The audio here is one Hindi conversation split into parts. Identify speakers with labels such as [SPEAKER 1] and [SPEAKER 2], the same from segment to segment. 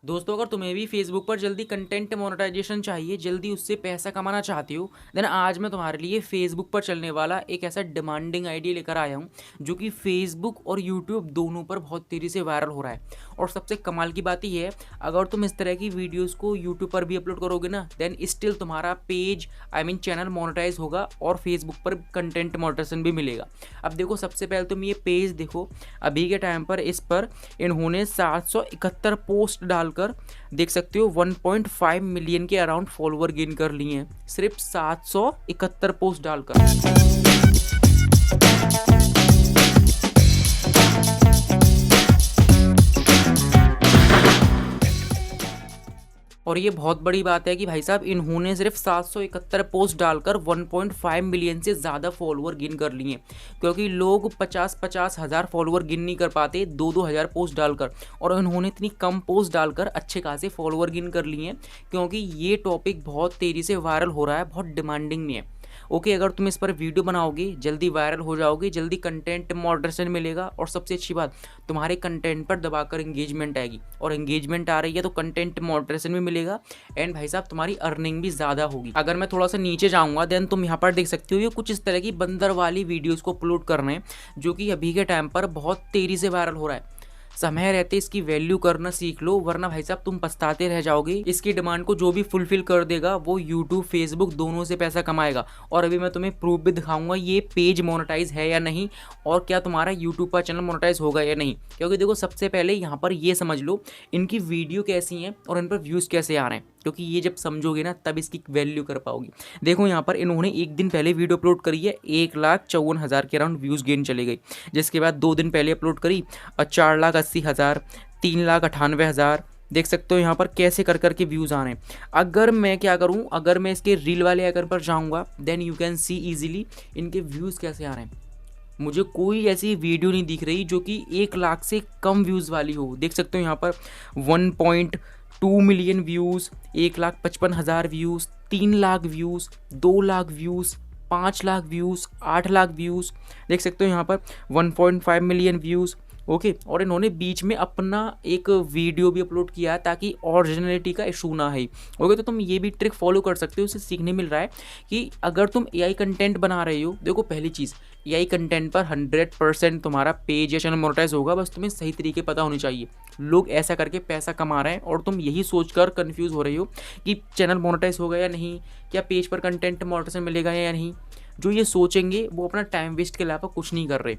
[SPEAKER 1] दोस्तों, अगर तुम्हें भी फेसबुक पर जल्दी कंटेंट मोनेटाइजेशन चाहिए, जल्दी उससे पैसा कमाना चाहते हो, देन आज मैं तुम्हारे लिए फेसबुक पर चलने वाला एक ऐसा डिमांडिंग आइडिया लेकर आया हूँ जो कि फेसबुक और यूट्यूब दोनों पर बहुत तेज़ी से वायरल हो रहा है। और सबसे कमाल की बात यह है, अगर तुम इस तरह की वीडियोज़ को यूट्यूब पर भी अपलोड करोगे ना, देन स्टिल तुम्हारा पेज चैनल मोनेटाइज होगा और फेसबुक पर कंटेंट मोनेटाइजेशन भी मिलेगा। अब देखो, सबसे पहले तुम ये पेज देखो। अभी के टाइम पर इस पर इन्होंने 771 पोस्ट डालकर देख सकते हो 1.5 मिलियन के अराउंड फॉलोवर गेन कर लिए हैं, सिर्फ 771 पोस्ट डालकर। और ये बहुत बड़ी बात है कि भाई साहब, इन्होंने सिर्फ 771 पोस्ट डालकर 1.5 मिलियन से ज़्यादा फॉलोवर गिन कर लिए, क्योंकि लोग 50-50 हज़ार फॉलोवर गिन नहीं कर पाते 2-2 हज़ार पोस्ट डालकर, और इन्होंने इतनी कम पोस्ट डालकर अच्छे खासे फॉलोवर गिन कर लिए हैं, क्योंकि ये टॉपिक बहुत तेज़ी से वायरल हो रहा है, बहुत डिमांडिंग में है। ओके, अगर तुम इस पर वीडियो बनाओगे जल्दी वायरल हो जाओगे, जल्दी कंटेंट मॉडरेशन मिलेगा, और सबसे अच्छी बात, तुम्हारे कंटेंट पर दबाकर एंगेजमेंट आएगी, और एंगेजमेंट आ रही है तो कंटेंट मॉडरेशन भी मिलेगा, एंड भाई साहब तुम्हारी अर्निंग भी ज़्यादा होगी। अगर मैं थोड़ा सा नीचे जाऊँगा, देन तुम यहाँ पर देख सकते हो ये कुछ इस तरह की बंदर वाली वीडियोज़ को अपलोड कर रहे हैं, जो कि अभी के टाइम पर बहुत तेज़ी से वायरल हो रहा है। समय रहते इसकी वैल्यू करना सीख लो, वरना भाई साहब तुम पछताते रह जाओगे। इसकी डिमांड को जो भी फुलफिल कर देगा वो यूट्यूब फेसबुक दोनों से पैसा कमाएगा। और अभी मैं तुम्हें प्रूफ भी दिखाऊंगा ये पेज मोनेटाइज है या नहीं, और क्या तुम्हारा यूट्यूब का चैनल मोनेटाइज होगा या नहीं। क्योंकि देखो, सबसे पहले यहाँ पर ये समझ लो इनकी वीडियो कैसी हैं और इन पर व्यूज़ कैसे आ रहे हैं, क्योंकि ये जब समझोगे ना तब इसकी वैल्यू कर पाओगे। देखो, यहाँ पर इन्होंने एक दिन पहले वीडियो अपलोड करी है, 1,54,000 के अराउंड व्यूज़ गेन चले गई। जिसके बाद 2 दिन पहले अपलोड करी और 4,80,000, 3,98,000। देख सकते हो यहाँ पर कैसे कर करके व्यूज़ आ रहे हैं। अगर मैं क्या करूँ, अगर मैं इसके रील वाले आइकन पर जाऊँगा, then you can see easily इनके व्यूज़ कैसे आ रहे हैं। मुझे कोई ऐसी वीडियो नहीं दिख रही जो कि 1 लाख से कम व्यूज़ वाली हो। देख सकते हो यहाँ पर 1.2 million views, 1,55,000 views, 3 lakh views, 2 lakh views, 5 lakh views, 8 lakh views. देख सकते हो यहाँ पर 1.5 मिलियन व्यूज़। ओके, और इन्होंने बीच में अपना एक वीडियो भी अपलोड किया है ताकि ओरिजिनलिटी का इशू ना है। ओके, तो तुम ये भी ट्रिक फॉलो कर सकते हो। इससे सीखने मिल रहा है कि अगर तुम एआई कंटेंट बना रहे हो, देखो पहली चीज़, एआई कंटेंट पर 100% तुम्हारा पेज या चैनल मोनेटाइज होगा, बस तुम्हें सही तरीके पता होनी चाहिए। लोग ऐसा करके पैसा कमा रहे हैं और तुम यही सोचकर कंफ्यूज हो रही हो कि चैनल मोनेटाइज होगा या नहीं, क्या पेज पर कंटेंट मोनेटाइजेशन मिलेगा या नहीं। जो ये सोचेंगे वो अपना टाइम वेस्ट के अलावा कुछ नहीं कर रहे।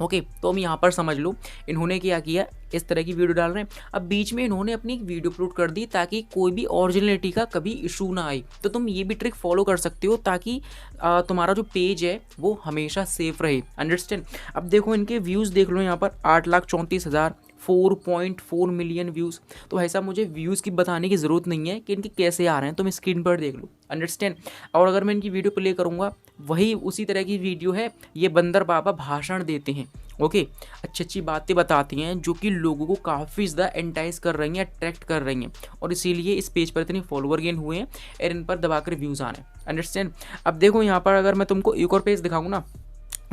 [SPEAKER 1] ओके, तो हम यहाँ पर समझ लो इन्होंने क्या किया, इस तरह की वीडियो डाल रहे हैं। अब बीच में इन्होंने अपनी एक वीडियो अपलोड कर दी ताकि कोई भी ओरिजिनलिटी का कभी इशू ना आए। तो तुम ये भी ट्रिक फॉलो कर सकते हो ताकि तुम्हारा जो पेज है वो हमेशा सेफ रहे। अंडरस्टैंड। अब देखो, इनके व्यूज़ देख लो यहाँ पर 8,34,000, 4.4 मिलियन व्यूज़। तो भाई साहब, मुझे व्यूज़ की बताने की ज़रूरत नहीं है कि इनके कैसे आ रहे हैं, तुम स्क्रीन पर देख लो। अंडरस्टैंड। और अगर मैं इनकी वीडियो प्ले करूँगा, वही उसी तरह की वीडियो है। ये बंदर बाबा भाषण देते हैं, ओके, अच्छी अच्छी बातें बताती हैं जो कि लोगों को काफ़ी ज़्यादा एंटाइज कर रही हैं, अट्रैक्ट कर रही हैं, और इसीलिए इस पेज पर इतने फॉलोवर गेन हुए हैं और इन पर दबाकर व्यूज़ आ रहे हैं। अंडरस्टैंड। अब देखो यहाँ पर अगर मैं तुमको एक और पेज दिखाऊँ ना,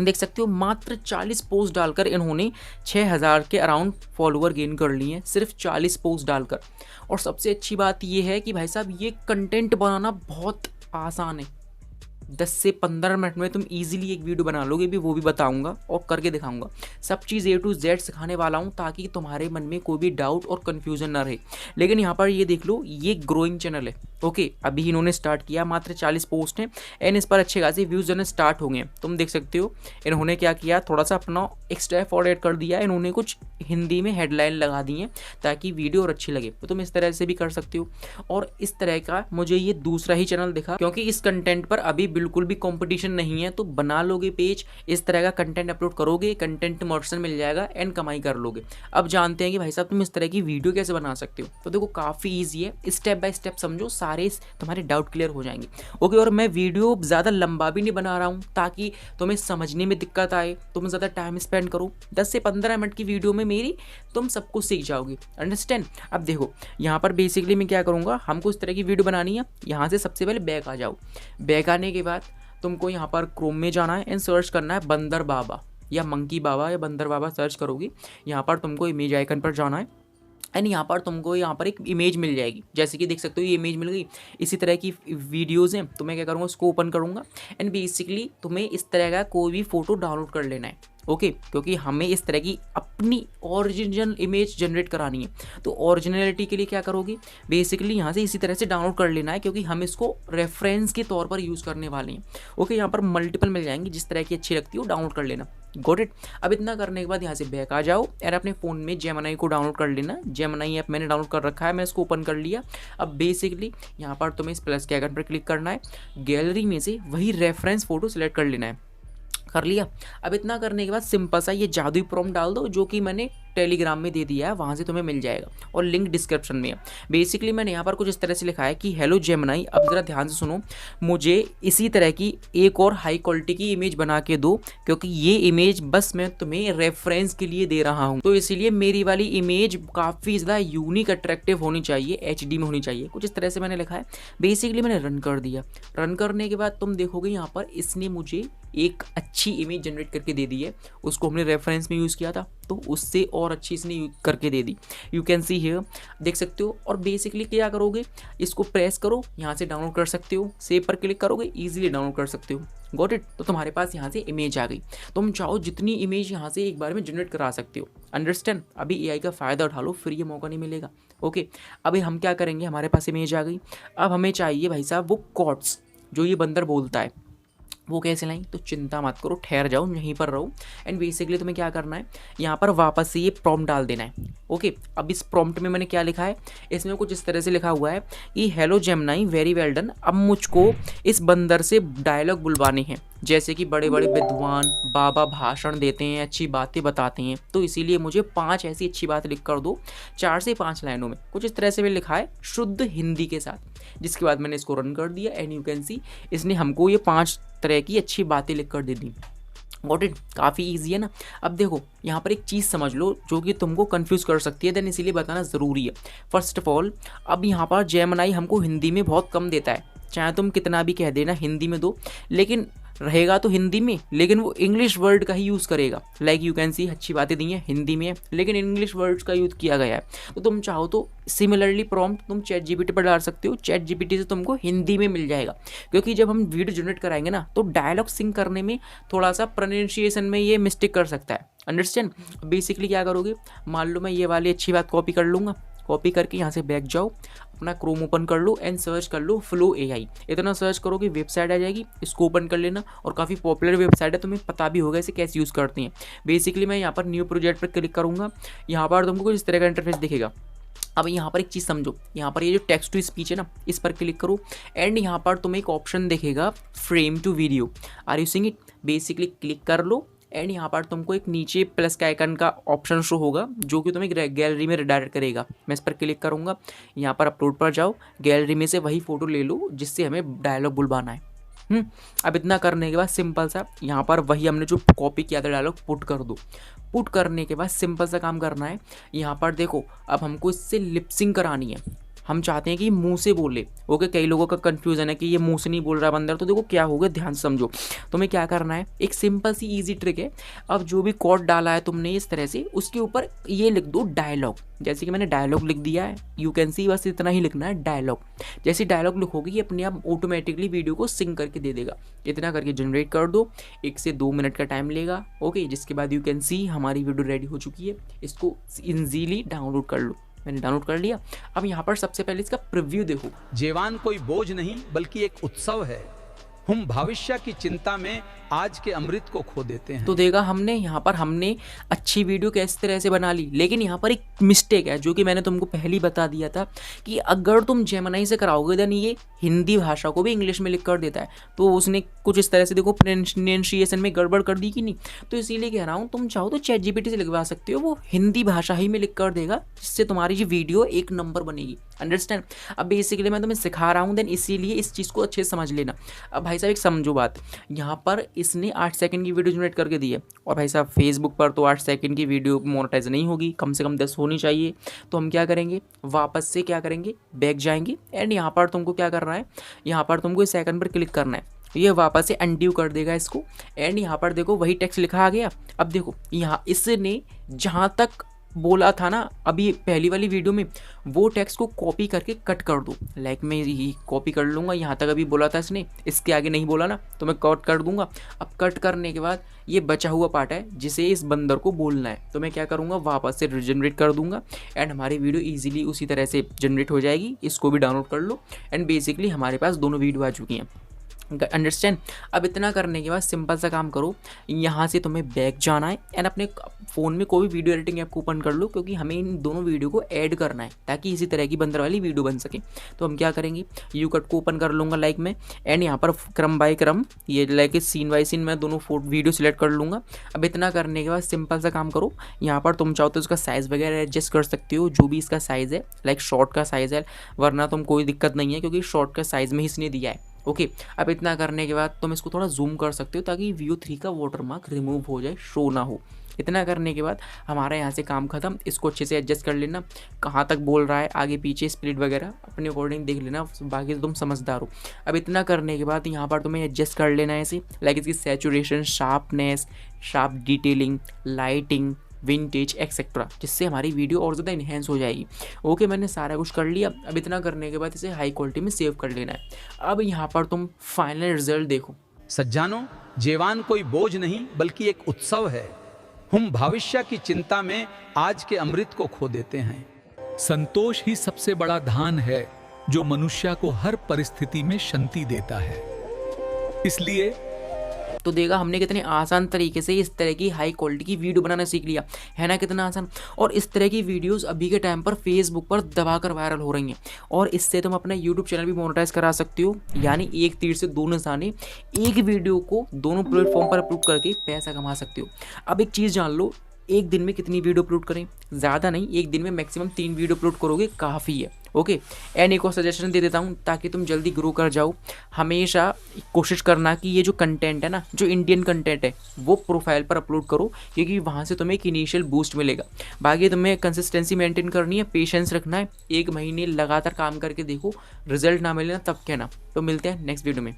[SPEAKER 1] देख सकते हो मात्र 40 पोस्ट डालकर इन्होंने 6,000 के अराउंड फॉलोवर गेन कर लिए हैं, सिर्फ 40 पोस्ट डालकर। और सबसे अच्छी बात ये है कि भाई साहब, ये कंटेंट बनाना बहुत आसान है। 10 से 15 मिनट में तुम इजीली एक वीडियो बना लोगे, भी वो भी बताऊंगा और करके दिखाऊंगा। सब चीज़ A to Z सिखाने वाला हूँ ताकि तुम्हारे मन में कोई भी डाउट और कन्फ्यूजन ना रहे। लेकिन यहाँ पर ये देख लो, ये ग्रोइंग चैनल है। ओके, अभी इन्होंने स्टार्ट किया, मात्र 40 पोस्ट हैं एंड इस पर अच्छे खासे व्यूज़ जाने स्टार्ट हो गए हैं। तुम देख सकते हो इन्होंने क्या किया, थोड़ा सा अपना एक्स्ट्रा एफर्ट ऐड कर दिया। इन्होंने कुछ हिंदी में हेडलाइन लगा दी है ताकि वीडियो और अच्छी लगे। तो तुम इस तरह से भी कर सकते हो। और इस तरह का मुझे ये दूसरा ही चैनल दिखा, क्योंकि इस कंटेंट पर अभी बिल्कुल भी कंपटीशन नहीं है। तो बना लोगे पेज, इस तरह का कंटेंट अपलोड करोगे, कंटेंट मोनेटाइजेशन मिल जाएगा एंड कमाई कर लोगे। अब जानते हैं कि भाई साहब तुम इस तरह की वीडियो कैसे बना सकते हो। तो देखो, काफ़ी ईजी है, स्टेप बाय स्टेप समझो, सारे तुम्हारे डाउट क्लियर हो जाएंगे। ओके, और मैं वीडियो ज़्यादा लंबा भी नहीं बना रहा हूँ ताकि तुम्हें समझने में दिक्कत आए, तुम ज़्यादा टाइम स्पेंड करो। 10 से 15 मिनट की वीडियो में मेरी तुम सब कुछ सीख जाओगे। अंडरस्टैंड। अब देखो, यहाँ पर बेसिकली मैं क्या करूँगा, हमको इस तरह की वीडियो बनानी है। यहाँ से सबसे पहले बैक आ जाओ। बैक आने के बाद तुमको यहाँ पर क्रोम में जाना है एंड सर्च करना है बंदर बाबा या मंकी बाबा या बंदर बाबा सर्च करोगी। यहाँ पर तुमको इमेज आइकन पर जाना है। एंड यहाँ पर तुमको यहाँ पर एक इमेज मिल जाएगी, जैसे कि देख सकते हो ये इमेज मिल गई। इसी तरह की वीडियोज़ हैं, तो मैं क्या करूँगा, उसको ओपन करूँगा एंड बेसिकली तुम्हें इस तरह का कोई भी फ़ोटो डाउनलोड कर लेना है। ओके क्योंकि हमें इस तरह की अपनी ओरिजिनल इमेज जनरेट करानी है। तो ओरिजिनलिटी के लिए क्या करोगे, बेसिकली यहाँ से इसी तरह से डाउनलोड कर लेना है, क्योंकि हम इसको रेफरेंस के तौर पर यूज़ करने वाले हैं। ओके यहाँ पर मल्टीपल मिल जाएंगी, जिस तरह की अच्छी लगती है वो डाउनलोड कर लेना। Got it. अब इतना करने के बाद यहाँ से बैक आ जाओ और अपने फ़ोन में जेमिनी को डाउनलोड कर लेना। जेमिनी ऐप मैंने डाउनलोड कर रखा है, मैं इसको ओपन कर लिया। अब बेसिकली यहाँ पर तुम्हें इस प्लस के आइकन पर क्लिक करना है, गैलरी में से वही रेफरेंस फ़ोटो सेलेक्ट कर लेना है। कर लिया। अब इतना करने के बाद सिंपल सा ये जादुई प्रॉम्प्ट डाल दो, जो कि मैंने टेलीग्राम में दे दिया है, वहाँ से तुम्हें मिल जाएगा और लिंक डिस्क्रिप्शन में है। बेसिकली मैंने यहाँ पर कुछ इस तरह से लिखा है कि हेलो जेमिनी, अब ज़रा ध्यान से सुनो, मुझे इसी तरह की एक और हाई क्वालिटी की इमेज बना के दो, क्योंकि ये इमेज बस मैं तुम्हें रेफरेंस के लिए दे रहा हूँ, तो इसीलिए मेरी वाली इमेज काफ़ी ज़्यादा यूनिक अट्रैक्टिव होनी चाहिए, HD में होनी चाहिए। कुछ इस तरह से मैंने लिखा है। बेसिकली मैंने रन कर दिया। रन करने के बाद तुम देखोगे यहाँ पर इसने मुझे एक अच्छी इमेज जनरेट करके दे दी है। उसको हमने रेफरेंस में यूज़ किया था, तो उससे और अच्छी इसने करके दे दी। यू कैन सी हियर, देख सकते हो। और बेसिकली क्या करोगे, इसको प्रेस करो, यहाँ से डाउनलोड कर सकते हो। सेव पर क्लिक करोगे, इजीली डाउनलोड कर सकते हो। Got it. तो तुम्हारे पास यहाँ से इमेज आ गई। तुम चाहो जितनी इमेज यहाँ से एक बार में जनरेट करा सकते हो। अंडरस्टैंड। अभी AI का फ़ायदा उठा लो, फिर ये मौका नहीं मिलेगा। ओके अभी हम क्या करेंगे, हमारे पास इमेज आ गई। अब हमें चाहिए भाई साहब वो कॉर्ड्स जो ये बंदर बोलता है, वो कैसे लाएं। तो चिंता मत करो, ठहर जाओ, यहीं पर रहो। एंड बेसिकली तुम्हें क्या करना है, यहाँ पर वापस से ये प्रॉम्प्ट डाल देना है। ओके अब इस प्रॉम्प्ट में मैंने क्या लिखा है, इसमें कुछ इस तरह से लिखा हुआ है कि hello Gemini, very well done. अब मुझको इस बंदर से डायलॉग बुलवाने हैं, जैसे कि बड़े बड़े विद्वान बाबा भाषण देते हैं, अच्छी बातें बताते हैं, तो इसीलिए मुझे 5 ऐसी अच्छी बातें लिख कर दो, 4 से 5 लाइनों में। कुछ इस तरह से मैंने लिखा है शुद्ध हिंदी के साथ। जिसके बाद मैंने इसको रन कर दिया एंड यू कैन सी इसने हमको ये 5 तरह की अच्छी बातें लिख कर दे दी। Got it. काफ़ी ईजी है ना। अब देखो यहाँ पर एक चीज़ समझ लो जो कि तुमको कंफ्यूज कर सकती है, देन इसीलिए बताना ज़रूरी है। फर्स्ट ऑफ ऑल, अब यहाँ पर जेमिनी हमको हिंदी में बहुत कम देता है, चाहे तुम कितना भी कह देना हिंदी में दो, लेकिन रहेगा तो हिंदी में, लेकिन वो इंग्लिश वर्ड का ही यूज़ करेगा। लाइक यू कैन सी अच्छी बातें दी हैं हिंदी में, लेकिन इंग्लिश वर्ड्स का यूज़ किया गया है। तो तुम चाहो तो सिमिलरली प्रॉम्प्ट तुम ChatGPT पर डाल सकते हो, ChatGPT से तुमको हिंदी में मिल जाएगा। क्योंकि जब हम वीडियो जनरेट कराएंगे ना, तो डायलॉग सिंक करने में थोड़ा सा प्रोनाउंसिएशन में ये मिस्टेक कर सकता है। अंडरस्टैंड। बेसिकली क्या करोगे, मान लो मैं ये वाली अच्छी बात कॉपी कर लूँगा, कॉपी करके यहाँ से बैक जाओ, अपना क्रोम ओपन कर लो एंड सर्च कर लो फ्लो AI। इतना सर्च करोगे वेबसाइट आ जाएगी, इसको ओपन कर लेना। और काफ़ी पॉपुलर वेबसाइट है, तुम्हें पता भी होगा इसे कैसे यूज़ करते हैं। बेसिकली मैं यहाँ पर न्यू प्रोजेक्ट पर क्लिक करूँगा, यहाँ पर तुमको कुछ इस तरह का इंटरफेस दिखेगा। अब यहाँ पर एक चीज़ समझो, यहाँ पर ये जो टेक्स्ट टू स्पीच है ना, इस पर क्लिक करो एंड यहाँ पर तुम्हें एक ऑप्शन दिखेगा frame to video. Are you seeing it. Basically click कर लो एंड यहाँ पर तुमको एक नीचे प्लस का आइकन का ऑप्शन शो होगा, जो कि तुम्हें गैलरी में रिडायरेक्ट करेगा। मैं इस पर क्लिक करूँगा, यहाँ पर अपलोड पर जाओ, गैलरी में से वही फ़ोटो ले लो जिससे हमें डायलॉग बुलवाना है। अब इतना करने के बाद सिंपल सा यहाँ पर वही हमने जो कॉपी किया था डायलॉग पुट कर दो। पुट करने के बाद सिंपल सा काम करना है, यहाँ पर देखो अब हमको इससे लिपसिंग करानी है। हम चाहते हैं कि मुंह से बोले। ओके कई लोगों का कंफ्यूजन है कि ये मुंह से नहीं बोल रहा बंदर, तो देखो क्या होगा, ध्यान समझो। तुम्हें क्या करना है, एक सिंपल सी इजी ट्रिक है। अब जो भी कोड डाला है तुमने इस तरह से, उसके ऊपर ये लिख दो डायलॉग। जैसे कि मैंने डायलॉग लिख दिया है, यू कैन सी, बस इतना ही लिखना है डायलॉग। जैसे डायलॉग लिखोगे ये अपने आप ऑटोमेटिकली वीडियो को सिंक करके दे देगा। इतना करके जनरेट कर दो, 1 से 2 मिनट का टाइम लेगा। ओके जिसके बाद यू कैन सी हमारी वीडियो रेडी हो चुकी है। इसको इजीली डाउनलोड कर लो। मैंने डाउनलोड कर लिया। अब यहाँ पर सबसे पहले इसका प्रीव्यू देखो।
[SPEAKER 2] जीवन कोई बोझ नहीं बल्कि एक उत्सव है, हम भविष्य की चिंता में आज के अमृत को खो देते हैं।
[SPEAKER 1] तो देखा हमने यहाँ पर हमने अच्छी वीडियो किस तरह से बना ली, लेकिन यहाँ पर एक मिस्टेक है जो कि मैंने तुमको पहले ही बता दिया था कि अगर तुम जेमिनी से कराओगे देन ये हिंदी भाषा को भी इंग्लिश में लिख कर देता है। तो उसने कुछ इस तरह से देखो प्रोनाउंसिएशन में गड़बड़ कर दी कि नहीं। तो इसीलिए कह रहा हूँ तुम चाहो तो ChatGPT से लिखवा सकते हो, वो हिंदी भाषा ही में लिख कर देगा, जिससे तुम्हारी ये वीडियो एक नंबर बनेगी। अंडरस्टैंड। अब बेसिकली मैं तुम्हें सिखा रहा हूँ, देन इसीलिए इस चीज़ को अच्छे से समझ लेना। अब भाई साहब एक समझो बात, यहाँ पर इसने 8 सेकंड की वीडियो जनरेट करके दी है, और भाई साहब फेसबुक पर तो 8 सेकंड की वीडियो मोनेटाइज नहीं होगी, कम से कम 10 होनी चाहिए। तो हम क्या करेंगे, वापस से क्या करेंगे, बैक जाएंगे एंड यहाँ पर तुमको क्या करना है, यहाँ पर तुमको इस आइकन पर क्लिक करना है। ये वापस से अनड्यू कर देगा इसको एंड यहाँ पर देखो वही टेक्स्ट लिखा आ गया। अब देखो यहाँ इसने जहाँ तक बोला था ना अभी पहली वाली वीडियो में, वो टेक्स्ट को कॉपी करके कट कर दो। लाइक मैं ये कॉपी कर लूँगा, यहाँ तक अभी बोला था इसने, इसके आगे नहीं बोला ना, तो मैं कट कर दूंगा। अब कट करने के बाद ये बचा हुआ पार्ट है जिसे इस बंदर को बोलना है, तो मैं क्या करूँगा, वापस से रिजनरेट कर दूंगा एंड हमारी वीडियो ईजिली उसी तरह से जनरेट हो जाएगी। इसको भी डाउनलोड कर लो एंड बेसिकली हमारे पास दोनों वीडियो आ चुकी हैं। अंडरस्टैंड। अब इतना करने के बाद सिंपल सा काम करो, यहाँ से तुम्हें बैक जाना है एंड अपने फ़ोन में कोई भी वीडियो एडिटिंग ऐप को ओपन कर लो, क्योंकि हमें इन दोनों वीडियो को ऐड करना है ताकि इसी तरह की बंदर वाली वीडियो बन सके। तो हम क्या करेंगे, यू कट को ओपन कर लूँगा लाइक में, एंड यहाँ पर क्रम बाय क्रम ये लाइक सीन बाय सीन मैं दोनों वीडियो सिलेक्ट कर लूँगा। अब इतना करने के बाद सिंपल सा काम करो, यहाँ पर तुम चाहो तो इसका साइज़ वगैरह एडजस्ट कर सकते हो, जो भी इसका साइज़ है, लाइक शॉर्ट का साइज़ है, वरना तुम कोई दिक्कत नहीं है क्योंकि शॉर्ट का साइज़ में ही इसने दिया है। ओके अब इतना करने के बाद तुम इसको थोड़ा जूम कर सकते हो ताकि View 3 का वाटरमार्क रिमूव हो जाए, शो ना हो। इतना करने के बाद हमारा यहाँ से काम खत्म। इसको अच्छे से एडजस्ट कर लेना, कहाँ तक बोल रहा है, आगे पीछे स्प्लिट वगैरह अपने अकॉर्डिंग देख लेना, बाकी तो तुम समझदार हो। अब इतना करने के बाद यहाँ पर तुम्हें एडजस्ट कर लेना है इसे, लाइक इसकी saturation, sharpness, sharp detailing, lighting, vintage etcetera, जिससे हमारी वीडियो और ज़्यादा इन्हेंस हो जाएगी। ओके मैंने सारा कुछ कर लिया। अब इतना करने के बाद इसे हाई क्वालिटी में सेव कर लेना है। अब यहाँ पर तुम फाइनल रिजल्ट देखो।
[SPEAKER 2] सज्जानों, जेवान कोई बोझ नहीं बल्कि एक उत्सव है। हम भविष्य की चिंता में आज के अमृत को खो देते हैं।
[SPEAKER 3] संतोष ही सबसे बड़ा धान है जो मनुष्य को हर परिस्थिति में शांति देता है। इसलिए
[SPEAKER 1] तो देखा हमने कितने आसान तरीके से इस तरह की हाई क्वालिटी की वीडियो बनाना सीख लिया है ना, कितना आसान। और इस तरह की वीडियोस अभी के टाइम पर फेसबुक पर दबाकर वायरल हो रही हैं, और इससे तुम अपना यूट्यूब चैनल भी मोनेटाइज करा सकते हो। यानी एक तीर से दो निशाने, एक वीडियो को दोनों प्लेटफॉर्म पर अपलोड करके पैसा कमा सकते हो। अब एक चीज़ जान लो, एक दिन में कितनी वीडियो अपलोड करें, ज़्यादा नहीं, एक दिन में मैक्सिमम 3 वीडियो अपलोड करोगे काफ़ी है। ओके एंड एक और सजेशन दे देता हूँ ताकि तुम जल्दी ग्रो कर जाओ। हमेशा कोशिश करना कि ये जो कंटेंट है ना, जो इंडियन कंटेंट है, वो प्रोफाइल पर अपलोड करो, क्योंकि वहाँ से तुम्हें एक इनिशियल बूस्ट मिलेगा। बाकी तुम्हें कंसिस्टेंसी मेंटेन करनी है, पेशेंस रखना है, 1 महीने लगातार काम करके देखो, रिजल्ट ना मिले ना तब कहना। तो मिलते हैं नेक्स्ट वीडियो में।